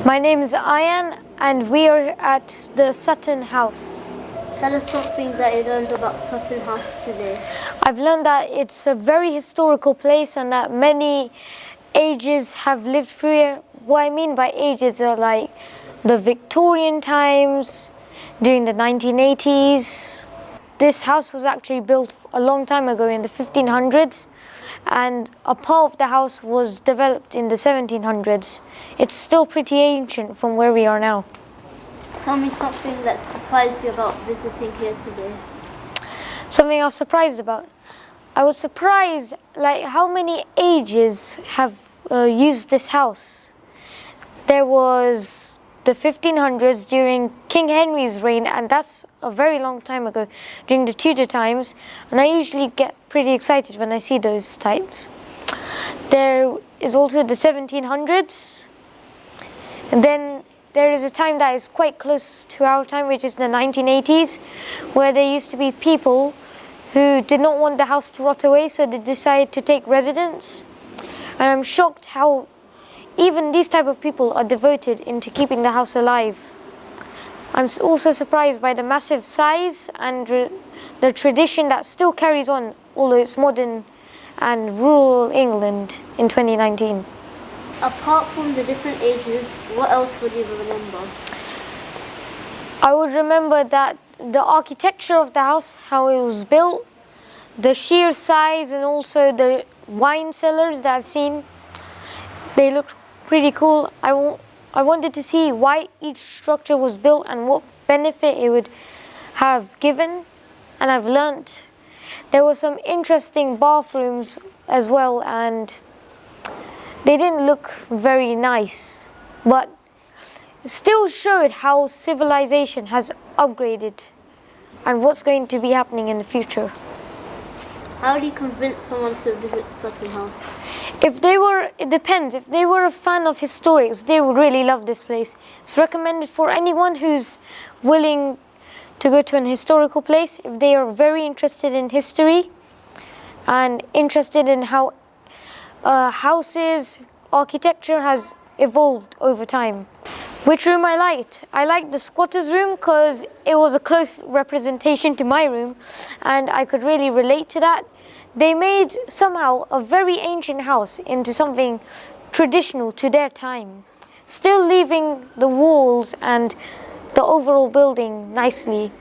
My name is Ayan and we are at the Sutton House. Tell us something that you learned about Sutton House today. I've learned that it's a very historical place and that many ages have lived through here. What I mean by ages are like the Victorian times, during the 1980s. This house was actually built a long time ago in the 1500s, and a part of the house was developed in the 1700s. It's still pretty ancient from where we are now. Tell me something that surprised you about visiting here today. Something I was surprised about. I was surprised like how many ages have used this house. There was the 1500s during King Henry's reign, and that's a very long time ago, during the Tudor times, and I usually get pretty excited when I see those types. There is also the 1700s, and then there is a time that is quite close to our time, which is the 1980s, where there used to be people who did not want the house to rot away, so they decided to take residence. And I'm shocked how even these type of people are devoted into keeping the house alive. I'm also surprised by the massive size and the tradition that still carries on, although it's modern and rural England in 2019. Apart from the different ages, what else would you remember? I would remember that the architecture of the house, how it was built, the sheer size, and also the wine cellars that I've seen. They look pretty cool. I wanted to see why each structure was built and what benefit it would have given, and I've learnt there were some interesting bathrooms as well, and they didn't look very nice, but it still showed how civilization has upgraded and what's going to be happening in the future. How do you convince someone to visit Sutton House? It depends. If they were a fan of historics, they would really love this place. It's recommended for anyone who's willing to go to an historical place. If they are very interested in history and interested in how houses, architecture has evolved over time. Which room I liked? I liked the squatter's room because it was a close representation to my room and I could really relate to that. They made somehow a very ancient house into something traditional to their time, still leaving the walls and the overall building nicely.